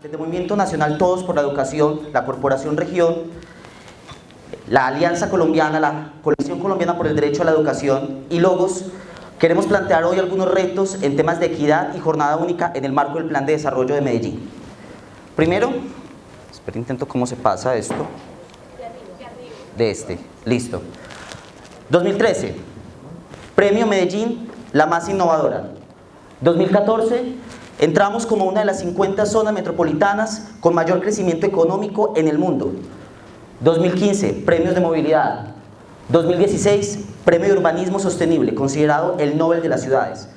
Desde Movimiento Nacional Todos por la Educación, la Corporación Región, la Alianza Colombiana, la Coalición Colombiana por el Derecho a la Educación y Logos, queremos plantear hoy algunos retos en temas de equidad y jornada única en el marco del Plan de Desarrollo de Medellín. Primero, espera, intento cómo se pasa esto. De este, listo. 2013, Premio Medellín, la más innovadora. 2014, entramos como una de las 50 zonas metropolitanas con mayor crecimiento económico en el mundo. 2015, Premios de Movilidad. 2016, Premio de Urbanismo Sostenible, considerado el Nobel de las Ciudades.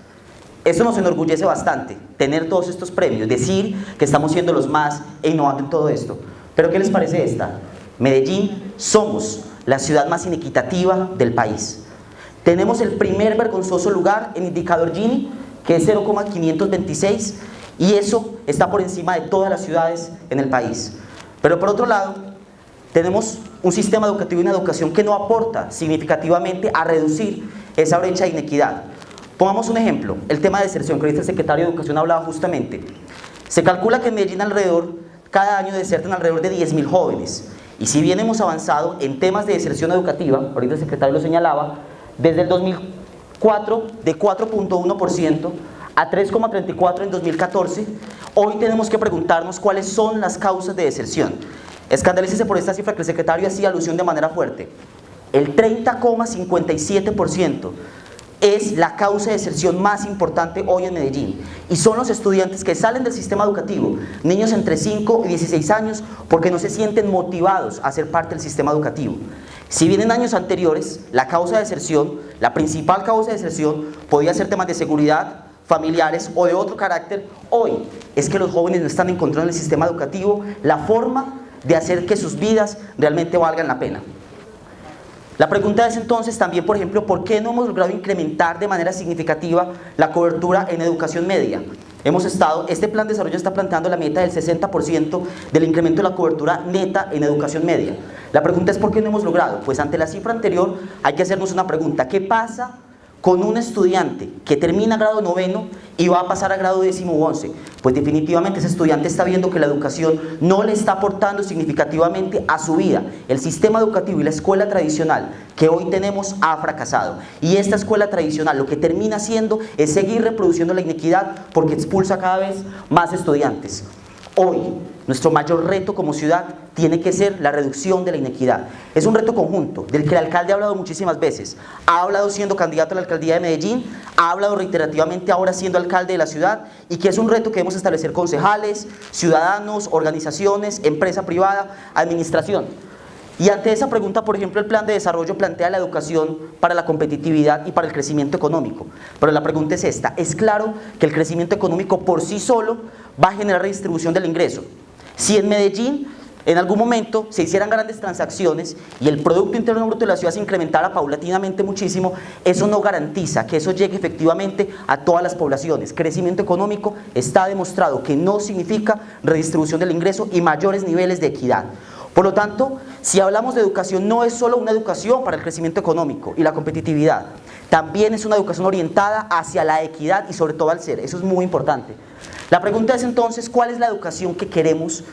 Eso nos enorgullece bastante, tener todos estos premios, decir que estamos siendo los más e innovando en todo esto. Pero ¿qué les parece esta? Medellín, somos la ciudad más inequitativa del país. Tenemos el primer vergonzoso lugar en indicador Gini, que es 0,526, y eso está por encima de todas las ciudades en el país. Pero por otro lado, tenemos un sistema educativo y una educación que no aporta significativamente a reducir esa brecha de inequidad. Pongamos un ejemplo, el tema de deserción, que ahorita el secretario de Educación hablaba justamente. Se calcula que en Medellín cada año desertan alrededor de 10.000 jóvenes. Y si bien hemos avanzado en temas de deserción educativa, ahorita el secretario lo señalaba, desde el 2004 de 4.1% a 3,34% en 2014, hoy tenemos que preguntarnos cuáles son las causas de deserción. Escandalícese por esta cifra que el secretario hacía alusión de manera fuerte. El 30,57% es la causa de deserción más importante hoy en Medellín, y son los estudiantes que salen del sistema educativo, niños entre 5 y 16 años, porque no se sienten motivados a ser parte del sistema educativo. Si bien en años anteriores la causa de deserción, la principal causa de deserción podía ser temas de seguridad, familiares o de otro carácter, hoy es que los jóvenes no están encontrando en el sistema educativo la forma de hacer que sus vidas realmente valgan la pena. La pregunta es entonces también, por ejemplo, ¿por qué no hemos logrado incrementar de manera significativa la cobertura en educación media? Este plan de desarrollo está planteando la meta del 60% del incremento de la cobertura neta en educación media. La pregunta es ¿por qué no hemos logrado? Pues ante la cifra anterior hay que hacernos una pregunta: ¿qué pasa con un estudiante que termina grado 9º y va a pasar a grado 10º u 11? Pues definitivamente ese estudiante está viendo que la educación no le está aportando significativamente a su vida. El sistema educativo y la escuela tradicional que hoy tenemos ha fracasado. Y esta escuela tradicional lo que termina haciendo es seguir reproduciendo la inequidad porque expulsa cada vez más estudiantes. Hoy, nuestro mayor reto como ciudad tiene que ser la reducción de la inequidad. Es un reto conjunto, del que el alcalde ha hablado muchísimas veces. Ha hablado siendo candidato a la alcaldía de Medellín, ha hablado reiterativamente ahora siendo alcalde de la ciudad, y que es un reto que debemos establecer concejales, ciudadanos, organizaciones, empresa privada, administración. Y ante esa pregunta, por ejemplo, el plan de desarrollo plantea la educación para la competitividad y para el crecimiento económico. Pero la pregunta es esta: es claro que el crecimiento económico por sí solo va a generar redistribución del ingreso. Si en Medellín en algún momento se hicieran grandes transacciones y el Producto Interno Bruto de la ciudad se incrementara paulatinamente muchísimo, eso no garantiza que eso llegue efectivamente a todas las poblaciones. Crecimiento económico está demostrado que no significa redistribución del ingreso y mayores niveles de equidad. Por lo tanto, si hablamos de educación, no es solo una educación para el crecimiento económico y la competitividad, también es una educación orientada hacia la equidad y sobre todo al ser. Eso es muy importante. La pregunta es entonces, ¿cuál es la educación que queremos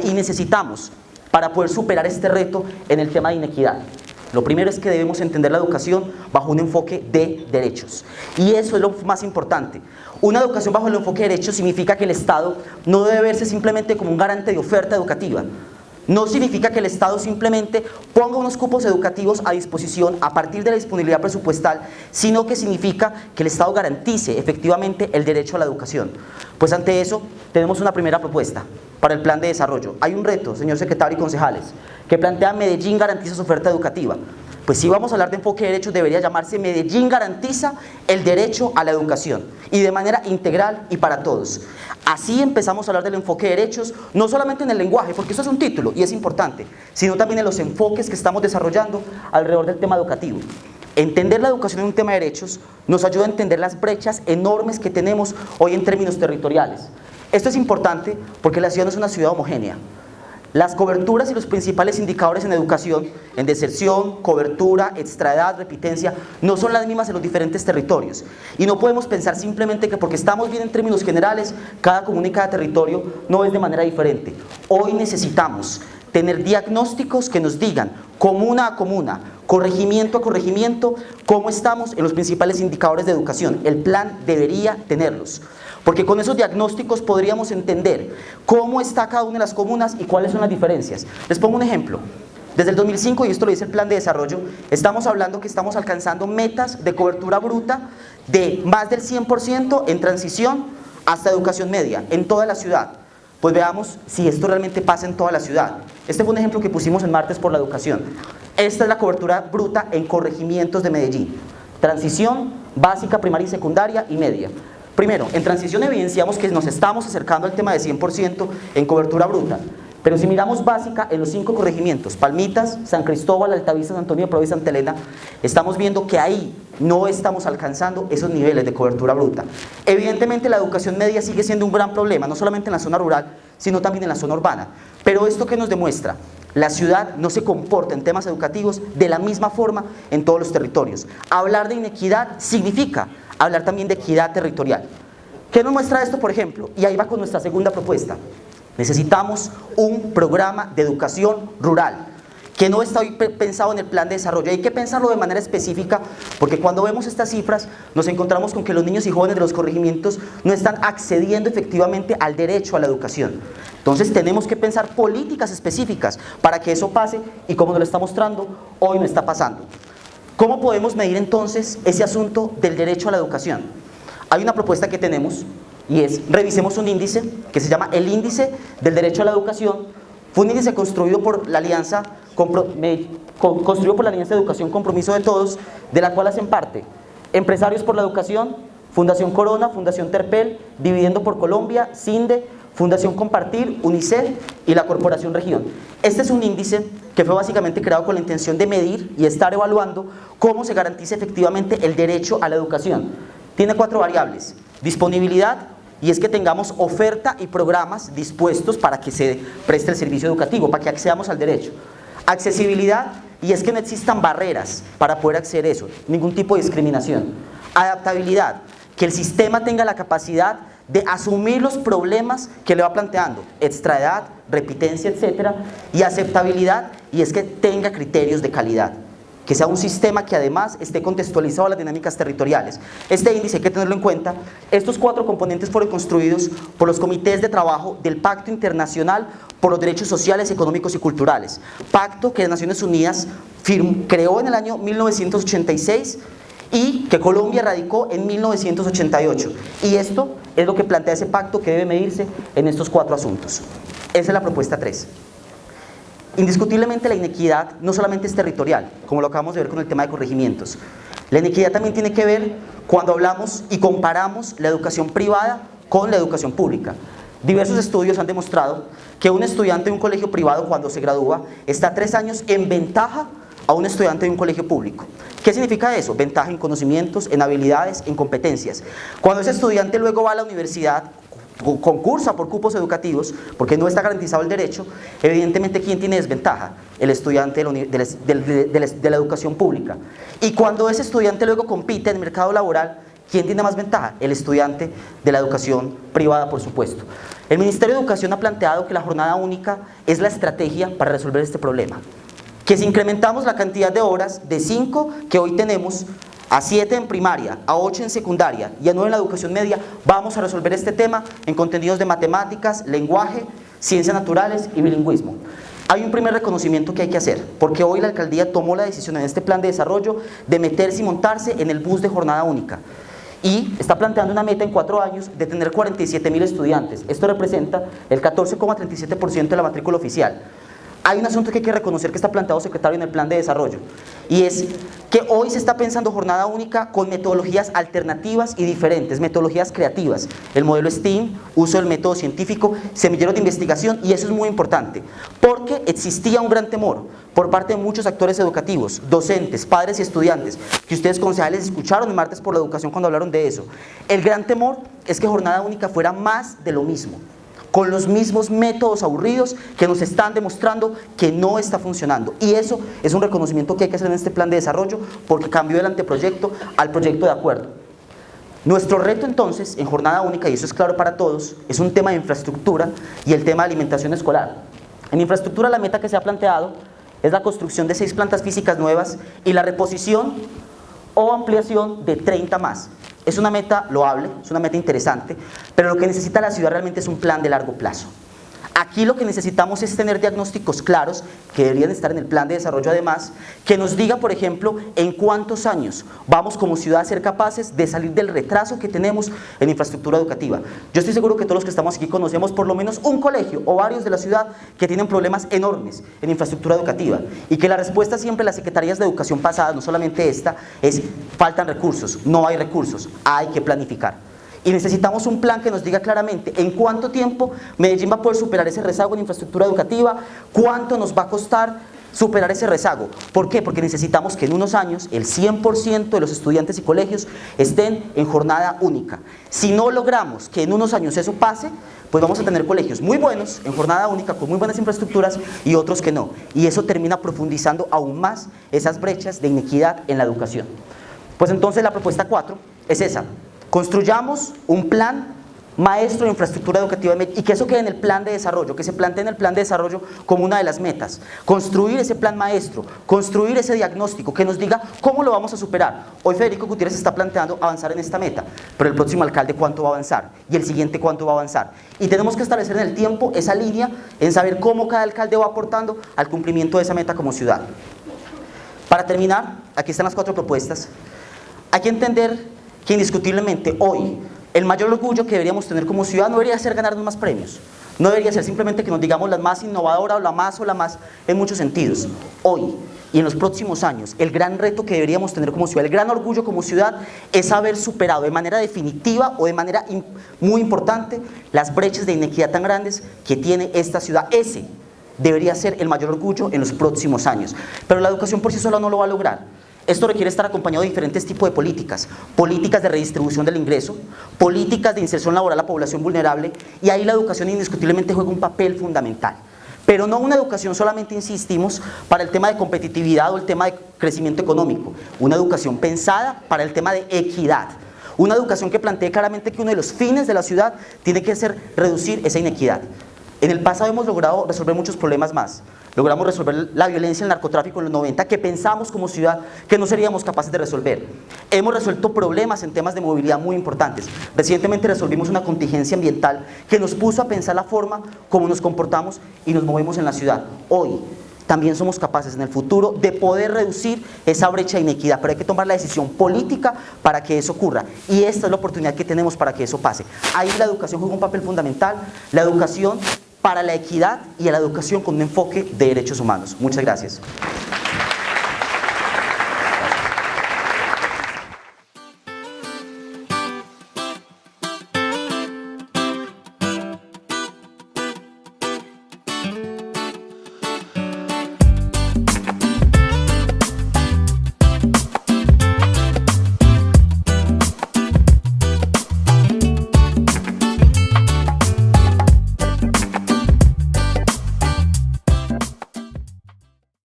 y necesitamos para poder superar este reto en el tema de inequidad? Lo primero es que debemos entender la educación bajo un enfoque de derechos. Y eso es lo más importante. Una educación bajo el enfoque de derechos significa que el Estado no debe verse simplemente como un garante de oferta educativa. No significa que el Estado simplemente ponga unos cupos educativos a disposición a partir de la disponibilidad presupuestal, sino que significa que el Estado garantice efectivamente el derecho a la educación. Pues ante eso tenemos una primera propuesta para el plan de desarrollo. Hay un reto, señor secretario y concejales, que plantea Medellín garantiza su oferta educativa. Pues si vamos a hablar de enfoque de derechos, debería llamarse Medellín garantiza el derecho a la educación, y de manera integral y para todos. Así empezamos a hablar del enfoque de derechos, no solamente en el lenguaje, porque eso es un título y es importante, sino también en los enfoques que estamos desarrollando alrededor del tema educativo. Entender la educación en un tema de derechos nos ayuda a entender las brechas enormes que tenemos hoy en términos territoriales. Esto es importante porque la ciudad no es una ciudad homogénea. Las coberturas y los principales indicadores en educación, en deserción, cobertura, extraedad, repitencia, no son las mismas en los diferentes territorios. Y no podemos pensar simplemente que porque estamos bien en términos generales, cada comuna y cada territorio no es de manera diferente. Hoy necesitamos tener diagnósticos que nos digan, comuna a comuna, corregimiento a corregimiento, cómo estamos en los principales indicadores de educación. El plan debería tenerlos. Porque con esos diagnósticos podríamos entender cómo está cada una de las comunas y cuáles son las diferencias. Les pongo un ejemplo. Desde el 2005, y esto lo dice el plan de desarrollo, estamos hablando que estamos alcanzando metas de cobertura bruta de más del 100% en transición hasta educación media, en toda la ciudad. Pues veamos si esto realmente pasa en toda la ciudad. Este fue un ejemplo que pusimos en Martes por la Educación. Esta es la cobertura bruta en corregimientos de Medellín. Transición, básica, primaria y secundaria y media. Primero, en transición evidenciamos que nos estamos acercando al tema de 100% en cobertura bruta. Pero si miramos básica en los 5 corregimientos, Palmitas, San Cristóbal, Altavista, San Antonio de Padua y Santa Elena, estamos viendo que ahí no estamos alcanzando esos niveles de cobertura bruta. Evidentemente la educación media sigue siendo un gran problema, no solamente en la zona rural, sino también en la zona urbana. Pero ¿esto qué nos demuestra? La ciudad no se comporta en temas educativos de la misma forma en todos los territorios. Hablar de inequidad significa hablar también de equidad territorial. ¿Qué nos muestra esto, por ejemplo? Y ahí va con nuestra segunda propuesta. Necesitamos un programa de educación rural que no está hoy pensado en el plan de desarrollo. Hay que pensarlo de manera específica porque cuando vemos estas cifras nos encontramos con que los niños y jóvenes de los corregimientos no están accediendo efectivamente al derecho a la educación. Entonces tenemos que pensar políticas específicas para que eso pase y como nos lo está mostrando, hoy no está pasando. ¿Cómo podemos medir entonces ese asunto del derecho a la educación? Hay una propuesta que tenemos y es, revisemos un índice que se llama el Índice del Derecho a la Educación. Fue un índice construido por la Alianza de Educación Compromiso de Todos, de la cual hacen parte Empresarios por la Educación, Fundación Corona, Fundación Terpel, Dividiendo por Colombia, CINDE, Fundación Compartir, UNICEF y la Corporación Región. Este es un índice que fue básicamente creado con la intención de medir y estar evaluando cómo se garantiza efectivamente el derecho a la educación. Tiene 4 variables: disponibilidad, y es que tengamos oferta y programas dispuestos para que se preste el servicio educativo, para que accedamos al derecho. Accesibilidad, y es que no existan barreras para poder acceder a eso, ningún tipo de discriminación. Adaptabilidad, que el sistema tenga la capacidad de asumir los problemas que le va planteando, extraedad, repitencia, etc. Y aceptabilidad, y es que tenga criterios de calidad, que sea un sistema que además esté contextualizado a las dinámicas territoriales. Este índice hay que tenerlo en cuenta. Estos 4 componentes fueron construidos por los comités de trabajo del Pacto Internacional por los Derechos Sociales, Económicos y Culturales, pacto que las Naciones Unidas creó en el año 1986 y que Colombia radicó en 1988. Y esto es lo que plantea ese pacto que debe medirse en estos 4 asuntos. Esa es la propuesta 3. Indiscutiblemente la inequidad no solamente es territorial, como lo acabamos de ver con el tema de corregimientos. La inequidad también tiene que ver cuando hablamos y comparamos la educación privada con la educación pública. Diversos estudios han demostrado que un estudiante de un colegio privado cuando se gradúa está 3 años en ventaja a un estudiante de un colegio público. ¿Qué significa eso? Ventaja en conocimientos, en habilidades, en competencias. Cuando ese estudiante luego va a la universidad, concursa por cupos educativos, porque no está garantizado el derecho, evidentemente ¿quién tiene desventaja? El estudiante de la educación pública. Y cuando ese estudiante luego compite en el mercado laboral, ¿quién tiene más ventaja? El estudiante de la educación privada, por supuesto. El Ministerio de Educación ha planteado que la jornada única es la estrategia para resolver este problema. Que si incrementamos la cantidad de horas de 5 que hoy tenemos, a 7 en primaria, a 8 en secundaria y a 9 en la educación media, vamos a resolver este tema en contenidos de matemáticas, lenguaje, ciencias naturales y bilingüismo. Hay un primer reconocimiento que hay que hacer, porque hoy la alcaldía tomó la decisión en este plan de desarrollo de meterse y montarse en el bus de jornada única. Y está planteando una meta en 4 años de tener 47.000 estudiantes. Esto representa el 14,37% de la matrícula oficial. Hay un asunto que hay que reconocer que está planteado, secretario, en el plan de desarrollo, y es que hoy se está pensando jornada única con metodologías alternativas y diferentes, metodologías creativas, el modelo STEAM, uso del método científico, semilleros de investigación, y eso es muy importante, porque existía un gran temor por parte de muchos actores educativos, docentes, padres y estudiantes, que ustedes concejales escucharon el martes por la educación cuando hablaron de eso. El gran temor es que jornada única fuera más de lo mismo. con los mismos métodos aburridos que nos están demostrando que no está funcionando. Y eso es un reconocimiento que hay que hacer en este plan de desarrollo, porque cambió el anteproyecto al proyecto de acuerdo. Nuestro reto entonces, en jornada única, y eso es claro para todos, es un tema de infraestructura y el tema de alimentación escolar. En infraestructura la meta que se ha planteado es la construcción de 6 plantas físicas nuevas y la reposición o ampliación de 30 más. Es una meta loable, es una meta interesante, pero lo que necesita la ciudad realmente es un plan de largo plazo. Aquí lo que necesitamos es tener diagnósticos claros, que deberían estar en el plan de desarrollo además, que nos diga, por ejemplo, en cuántos años vamos como ciudad a ser capaces de salir del retraso que tenemos en infraestructura educativa. Yo estoy seguro que todos los que estamos aquí conocemos por lo menos un colegio o varios de la ciudad que tienen problemas enormes en infraestructura educativa, y que la respuesta siempre de las secretarías de educación pasadas, no solamente esta, es: faltan recursos, no hay recursos, hay que planificar. Y necesitamos un plan que nos diga claramente en cuánto tiempo Medellín va a poder superar ese rezago en infraestructura educativa, cuánto nos va a costar superar ese rezago. ¿Por qué? Porque necesitamos que en unos años el 100% de los estudiantes y colegios estén en jornada única. Si no logramos que en unos años eso pase, pues vamos a tener colegios muy buenos en jornada única, con muy buenas infraestructuras, y otros que no. Y eso termina profundizando aún más esas brechas de inequidad en la educación. Pues entonces la propuesta 4 es esa: construyamos un plan maestro de infraestructura educativa y que eso quede en el plan de desarrollo, que se plantee en el plan de desarrollo como una de las metas. Construir ese plan maestro, construir ese diagnóstico que nos diga cómo lo vamos a superar. Hoy Federico Gutiérrez está planteando avanzar en esta meta, pero el próximo alcalde ¿cuánto va a avanzar? Y el siguiente ¿cuánto va a avanzar? Y tenemos que establecer en el tiempo esa línea, en saber cómo cada alcalde va aportando al cumplimiento de esa meta como ciudad. Para terminar, aquí están las 4 propuestas. Hay que entender que indiscutiblemente hoy el mayor orgullo que deberíamos tener como ciudad no debería ser ganarnos más premios, no debería ser simplemente que nos digamos la más innovadora o la más en muchos sentidos. Hoy y en los próximos años el gran reto que deberíamos tener como ciudad, el gran orgullo como ciudad, es haber superado de manera definitiva o de manera muy importante las brechas de inequidad tan grandes que tiene esta ciudad. Ese debería ser el mayor orgullo en los próximos años, pero la educación por sí sola no lo va a lograr. Esto requiere estar acompañado de diferentes tipos de políticas: políticas de redistribución del ingreso, políticas de inserción laboral a la población vulnerable, y ahí la educación indiscutiblemente juega un papel fundamental. Pero no una educación solamente, insistimos, para el tema de competitividad o el tema de crecimiento económico, una educación pensada para el tema de equidad, una educación que plantee claramente que uno de los fines de la ciudad tiene que ser reducir esa inequidad. En el pasado hemos logrado resolver muchos problemas más. Logramos resolver la violencia y el narcotráfico en los 90, que pensamos como ciudad que no seríamos capaces de resolver. Hemos resuelto problemas en temas de movilidad muy importantes. Recientemente resolvimos una contingencia ambiental que nos puso a pensar la forma como nos comportamos y nos movemos en la ciudad. Hoy también somos capaces en el futuro de poder reducir esa brecha de inequidad, pero hay que tomar la decisión política para que eso ocurra, y esta es la oportunidad que tenemos para que eso pase. Ahí la educación juega un papel fundamental, la educación para la equidad y a la educación con un enfoque de derechos humanos. Muchas gracias.